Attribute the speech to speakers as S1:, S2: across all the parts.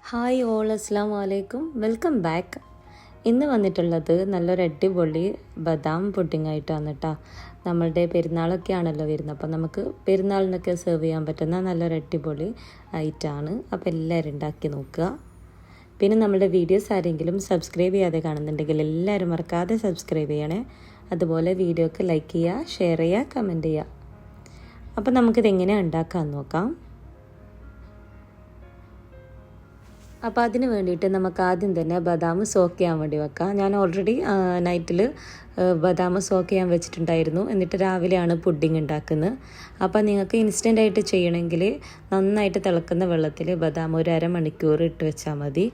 S1: Hi all, അസ്സാം വലൈക്കും, welcome back. ഇന്ന് വന്നിട്ടുള്ളത് നല്ലൊരു അടിപൊളി ബദാം പുഡിംഗ് ആയിട്ടാണ് കേട്ടോ. നമ്മളുടെ പെരുന്നാളൊക്കെ ആണല്ലോ വരുന്നത്, അപ്പോൾ നമുക്ക് പെരുന്നാളിനൊക്കെ സെർവ് ചെയ്യാൻ പറ്റുന്ന നല്ലൊരു അടിപൊളി ഐറ്റമാണ്. അപ്പോൾ എല്ലാവരും ഉണ്ടാക്കി നോക്കുക. പിന്നെ നമ്മളുടെ വീഡിയോസ് ആരെങ്കിലും സബ്സ്ക്രൈബ് ചെയ്യാതെ കാണുന്നുണ്ടെങ്കിൽ എല്ലാവരും മറക്കാതെ സബ്സ്ക്രൈബ് ചെയ്യണേ. അതുപോലെ വീഡിയോക്ക് ലൈക്ക് ചെയ്യുക, ഷെയർ ചെയ്യുക, കമൻറ്റ് ചെയ്യുക. അപ്പോൾ നമുക്കിതെങ്ങനെയാണ് ഉണ്ടാക്കാമെന്ന് നോക്കാം. അപ്പോൾ അതിന് വേണ്ടിയിട്ട് നമുക്ക് ആദ്യം തന്നെ ബദാം സോക്ക് ചെയ്യാൻ വേണ്ടി വെക്കാം. ഞാൻ ഓൾറെഡി നൈറ്റിൽ ബദാം സോക്ക് ചെയ്യാൻ വെച്ചിട്ടുണ്ടായിരുന്നു. എന്നിട്ട് രാവിലെയാണ് പുഡിംഗ് ഉണ്ടാക്കുന്നത്. അപ്പോൾ നിങ്ങൾക്ക് ഇൻസ്റ്റൻ്റായിട്ട് ചെയ്യണമെങ്കിൽ നന്നായിട്ട് തിളക്കുന്ന വെള്ളത്തിൽ ബദാം ഒരു അരമണിക്കൂർ ഇട്ട് വെച്ചാൽ മതി.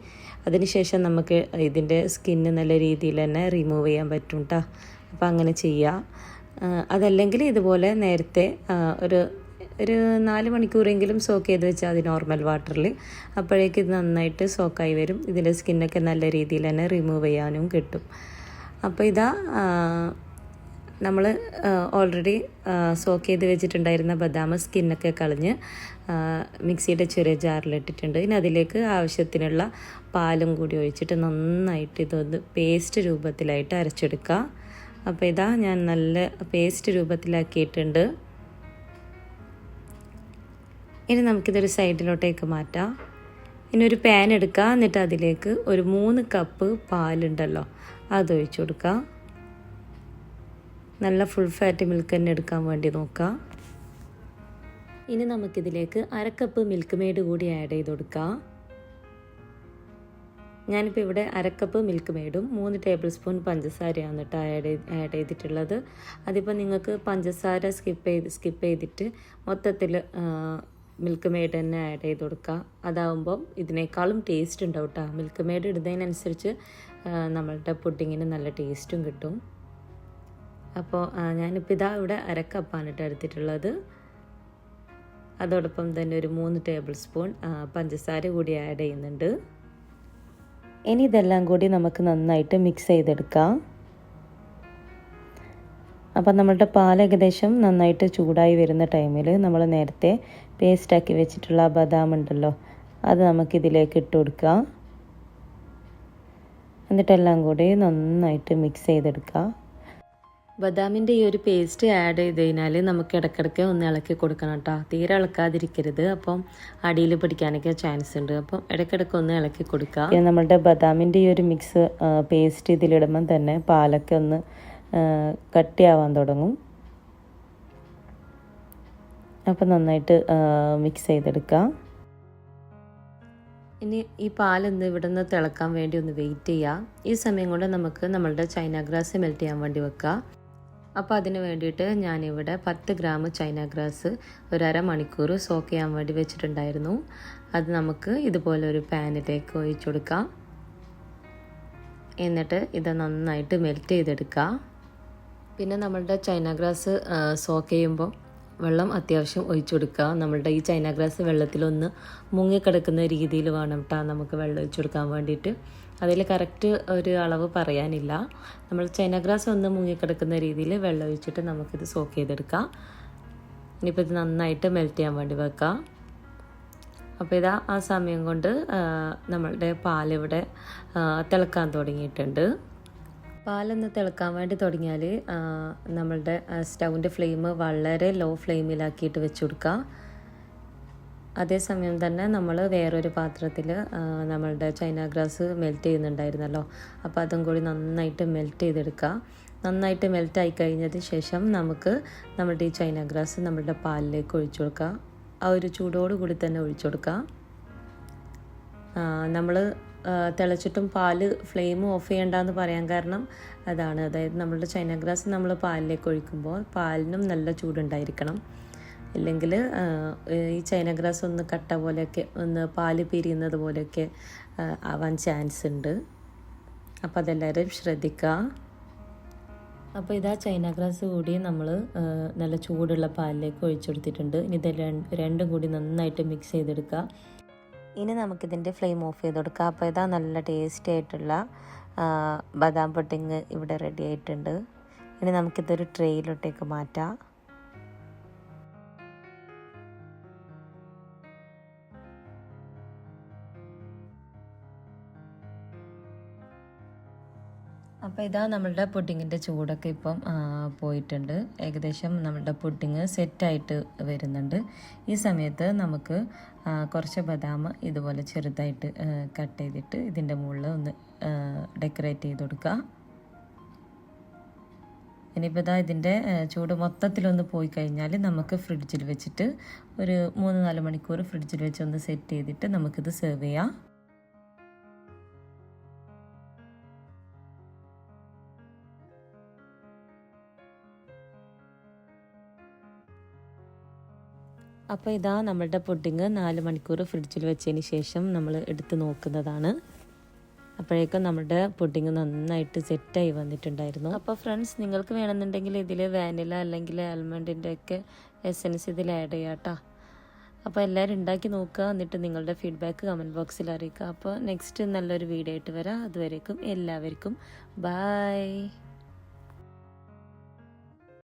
S1: അതിനുശേഷം നമുക്ക് ഇതിൻ്റെ സ്കിന്ന് നല്ല രീതിയിൽ തന്നെ റിമൂവ് ചെയ്യാൻ പറ്റും കേട്ടോ. അപ്പോൾ അങ്ങനെ ചെയ്യുക. അതല്ലെങ്കിൽ ഇതുപോലെ നേരത്തെ ഒരു 4 മണിക്കൂറെങ്കിലും സോക്ക് ചെയ്ത് വെച്ചാൽ മതി നോർമൽ വാട്ടറിൽ. അപ്പോഴേക്ക് ഇത് നന്നായിട്ട് സോക്കായി വരും. ഇതിൻ്റെ സ്കിന്നൊക്കെ നല്ല രീതിയിൽ തന്നെ റിമൂവ് ചെയ്യാനും കിട്ടും. അപ്പോൾ ഇതാ നമ്മൾ ഓൾറെഡി സോക്ക് ചെയ്ത് വെച്ചിട്ടുണ്ടായിരുന്ന ബദാം സ്കിന്നൊക്കെ കളഞ്ഞ് മിക്സിയുടെ ചെറിയ ജാറിലിട്ടിട്ടുണ്ട്. ഇനി അതിലേക്ക് ആവശ്യത്തിനുള്ള പാലും കൂടി ഒഴിച്ചിട്ട് നന്നായിട്ട് ഇതൊന്ന് പേസ്റ്റ് രൂപത്തിലായിട്ട് അരച്ചെടുക്കുക. അപ്പോൾ ഇതാ ഞാൻ നല്ല പേസ്റ്റ് രൂപത്തിലാക്കിയിട്ടുണ്ട്. ഇനി നമുക്കിതൊരു സൈഡിലോട്ടേക്ക് മാറ്റാം. ഇനി ഒരു പാൻ എടുക്കുക. എന്നിട്ട് അതിലേക്ക് ഒരു 3 കപ്പ് പാലുണ്ടല്ലോ അതൊഴിച്ചു കൊടുക്കുക. നല്ല ഫുൾ ഫാറ്റ് മിൽക്ക് തന്നെ എടുക്കാൻ വേണ്ടി നോക്കുക. ഇനി നമുക്കിതിലേക്ക് 1/2 കപ്പ് മിൽക്ക് മെയ്ഡ് കൂടി ആഡ് ചെയ്ത് കൊടുക്കുക. ഞാനിപ്പോൾ ഇവിടെ 1/2 കപ്പ് മിൽക്ക് മെയ്ഡും 3 ടേബിൾ സ്പൂൺ പഞ്ചസാരയാണ് കേട്ടോ ആഡ് ചെയ്തിട്ടുള്ളത്. അതിപ്പോൾ നിങ്ങൾക്ക് പഞ്ചസാര സ്കിപ്പ് ചെയ്തിട്ട് മൊത്തത്തിൽ മിൽക്ക് മെയ്ഡ് തന്നെ ആഡ് ചെയ്ത് കൊടുക്കുക. അതാവുമ്പം ഇതിനേക്കാളും ടേസ്റ്റ് ഉണ്ടാവും കേട്ടോ. മിൽക്ക് മെയ്ഡ് ഇടുന്നതിനനുസരിച്ച് നമ്മളുടെ പുഡിങ്ങിന് നല്ല ടേസ്റ്റും കിട്ടും. അപ്പോൾ ഞാനിപ്പോൾ ഇതാ ഇവിടെ 1/2 കപ്പാണ് കേട്ടോ എടുത്തിട്ടുള്ളത്. അതോടൊപ്പം തന്നെ ഒരു 3 ടേബിൾ സ്പൂൺ പഞ്ചസാര കൂടി ആഡ് ചെയ്യുന്നുണ്ട്. ഇനി ഇതെല്ലാം കൂടി നമുക്ക് നന്നായിട്ട് മിക്സ് ചെയ്തെടുക്കാം. അപ്പം നമ്മളുടെ പാൽ ഏകദേശം നന്നായിട്ട് ചൂടായി വരുന്ന ടൈമിൽ നമ്മൾ നേരത്തെ പേസ്റ്റാക്കി വെച്ചിട്ടുള്ള ബദാം ഉണ്ടല്ലോ അത് നമുക്കിതിലേക്ക് ഇട്ട് കൊടുക്കുക. എന്നിട്ടെല്ലാം കൂടി നന്നായിട്ട് മിക്സ് ചെയ്തെടുക്കുക. ബദാമിൻ്റെ ഈ ഒരു പേസ്റ്റ് ആഡ് ചെയ്ത് കഴിഞ്ഞാൽ നമുക്ക് ഇടയ്ക്കിടയ്ക്ക് ഒന്ന് ഇളക്കി കൊടുക്കണം കേട്ടോ. തീരെ ഇളക്കാതിരിക്കരുത്, അപ്പം അടിയിൽ പിടിക്കാനൊക്കെ ചാൻസ് ഉണ്ട്. അപ്പം ഇടയ്ക്കിടയ്ക്ക് ഒന്ന് ഇളക്കി കൊടുക്കുക. പിന്നെ നമ്മളുടെ ബദാമിൻ്റെ ഈ ഒരു മിക്സ് പേസ്റ്റ് ഇതിലിടുമ്പം തന്നെ പാലൊക്കെ ഒന്ന് കട്ടിയാവാൻ തുടങ്ങും. അപ്പം നന്നായിട്ട് മിക്സ് ചെയ്തെടുക്കാം. ഇനി ഈ പാലൊന്ന് ഇവിടെ നിന്ന് തിളക്കാൻ വേണ്ടി ഒന്ന് വെയിറ്റ് ചെയ്യുക. ഈ സമയം കൊണ്ട് നമുക്ക് നമ്മളുടെ ചൈന ഗ്രാസ് മെൽറ്റ് ചെയ്യാൻ വേണ്ടി വെക്കുക. അപ്പോൾ അതിന് വേണ്ടിയിട്ട് ഞാനിവിടെ 10 ഗ്രാം ചൈന ഗ്രാസ് ഒരു അരമണിക്കൂർ സോക്ക് ചെയ്യാൻ വേണ്ടി വെച്ചിട്ടുണ്ടായിരുന്നു. അത് നമുക്ക് ഇതുപോലെ ഒരു പാനിലേക്ക് ഒഴിച്ചു കൊടുക്കാം. എന്നിട്ട് ഇത് നന്നായിട്ട് മെൽറ്റ് ചെയ്തെടുക്കുക. പിന്നെ നമ്മളുടെ ചൈന ഗ്രാസ് സോക്ക് ചെയ്യുമ്പോൾ വെള്ളം അത്യാവശ്യം ഒഴിച്ചു കൊടുക്കുക. നമ്മളുടെ ഈ ചൈന ഗ്രാസ് വെള്ളത്തിലൊന്ന് മുങ്ങിക്കിടക്കുന്ന രീതിയിൽ വേണം കേട്ടോ നമുക്ക് വെള്ളം ഒഴിച്ചു കൊടുക്കാൻ വേണ്ടിയിട്ട്. അതിൽ കറക്റ്റ് ഒരു അളവ് പറയാനില്ല. നമ്മൾ ചൈന ഗ്രാസ് ഒന്ന് മുങ്ങിക്കിടക്കുന്ന രീതിയിൽ വെള്ളം ഒഴിച്ചിട്ട് നമുക്കിത് സോക്ക് ചെയ്തെടുക്കാം. ഇനിയിപ്പോൾ ഇത് നന്നായിട്ട് മെൽറ്റ് ചെയ്യാൻ വേണ്ടി വെക്കാം. അപ്പോൾ ഇതാ ആ സമയം കൊണ്ട് നമ്മളുടെ പാലിവിടെ തിളക്കാൻ തുടങ്ങിയിട്ടുണ്ട്. പാലൊന്ന് തിളക്കാൻ വേണ്ടി തുടങ്ങിയാൽ നമ്മളുടെ സ്റ്റൗവിൻ്റെ ഫ്ലെയിം വളരെ ലോ ഫ്ലെയിമിലാക്കിയിട്ട് വെച്ച് കൊടുക്കുക. അതേസമയം തന്നെ നമ്മൾ വേറൊരു പാത്രത്തിൽ നമ്മളുടെ ചൈന ഗ്രാസ് മെൽറ്റ് ചെയ്യുന്നുണ്ടായിരുന്നല്ലോ, അപ്പോൾ അതും കൂടി നന്നായിട്ട് മെൽറ്റ് ചെയ്തെടുക്കുക. നന്നായിട്ട് മെൽറ്റായി കഴിഞ്ഞതിന് ശേഷം നമുക്ക് നമ്മളുടെ ഈ ചൈന ഗ്രാസ് നമ്മളുടെ പാലിലേക്ക് ഒഴിച്ചു കൊടുക്കുക. ആ ഒരു ചൂടോട് കൂടി തന്നെ ഒഴിച്ചു കൊടുക്കുക. നമ്മൾ തിളച്ചിട്ടും പാല് ഫ്ലെയിം ഓഫ് ചെയ്യേണ്ടെന്ന് പറയാൻ കാരണം അതാണ്. അതായത് നമ്മളുടെ ചൈന ഗ്രാസ് നമ്മൾ പാലിലേക്ക് ഒഴിക്കുമ്പോൾ പാലിനും നല്ല ചൂടുണ്ടായിരിക്കണം. ഇല്ലെങ്കിൽ ഈ ചൈന ഗ്രാസ് ഒന്ന് കട്ട പോലെയൊക്കെ ഒന്ന് പാല് പിരിയുന്നത് പോലെയൊക്കെ ആവാൻ ചാൻസ് ഉണ്ട്. അപ്പോൾ അതെല്ലാവരും ശ്രദ്ധിക്കുക. അപ്പോൾ ഇതാ ചൈന ഗ്രാസ് കൂടി നമ്മൾ നല്ല ചൂടുള്ള പാലിലേക്ക് ഒഴിച്ചെടുത്തിട്ടുണ്ട്. ഇനി ഇത് രണ്ടും കൂടി നന്നായിട്ട് മിക്സ് ചെയ്തെടുക്കുക. ഇനി നമുക്കിതിൻ്റെ ഫ്ലെയിം ഓഫ് ചെയ്ത് കൊടുക്കാം. അപ്പോൾ ഇതാ നല്ല ടേസ്റ്റി ആയിട്ടുള്ള ബദാം പുഡിങ് ഇവിടെ റെഡി ആയിട്ടുണ്ട്. ഇനി നമുക്കിതൊരു ട്രേയിലോട്ടേക്ക് മാറ്റാം. അപ്പോൾ ഇതാ നമ്മളുടെ പുഡിങ്ങിൻ്റെ ചൂടൊക്കെ ഇപ്പം പോയിട്ടുണ്ട്. ഏകദേശം നമ്മളുടെ പുഡിങ് സെറ്റായിട്ട് വരുന്നുണ്ട്. ഈ സമയത്ത് നമുക്ക് കുറച്ച് ബദാം ഇതുപോലെ ചെറുതായിട്ട് കട്ട് ചെയ്തിട്ട് ഇതിൻ്റെ മുകളിൽ ഒന്ന് ഡെക്കറേറ്റ് ചെയ്ത് കൊടുക്കുക. ഇനിയിപ്പോൾ ഇതാ ഇതിൻ്റെ ചൂട് മൊത്തത്തിലൊന്ന് പോയി കഴിഞ്ഞാൽ നമുക്ക് ഫ്രിഡ്ജിൽ വെച്ചിട്ട് ഒരു 3-4 മണിക്കൂർ ഫ്രിഡ്ജിൽ വെച്ച് ഒന്ന് സെറ്റ് ചെയ്തിട്ട് നമുക്കിത് സെർവ് ചെയ്യാം. അപ്പോൾ ഇതാ നമ്മളുടെ പുഡിങ് 4 മണിക്കൂർ ഫ്രിഡ്ജിൽ വെച്ചതിന് ശേഷം നമ്മൾ എടുത്ത് നോക്കുന്നതാണ്. അപ്പോഴേക്കും നമ്മുടെ പുഡിങ് നന്നായിട്ട് സെറ്റായി വന്നിട്ടുണ്ടായിരുന്നു. അപ്പോൾ ഫ്രണ്ട്സ്, നിങ്ങൾക്ക് വേണമെന്നുണ്ടെങ്കിൽ ഇതിൽ വാനില അല്ലെങ്കിൽ ആൽമണ്ടിൻ്റെ ഒക്കെ എസൻസ് ഇതിൽ ആഡ് ചെയ്യാം കേട്ടോ. അപ്പോൾ എല്ലാവരും ഉണ്ടാക്കി നോക്കുക, എന്നിട്ട് നിങ്ങളുടെ ഫീഡ്ബാക്ക് കമൻറ്റ് ബോക്സിൽ അറിയിക്കുക. അപ്പോൾ നെക്സ്റ്റ് നല്ലൊരു വീഡിയോ ആയിട്ട് വരാം. അതുവരേക്കും എല്ലാവർക്കും ബൈ.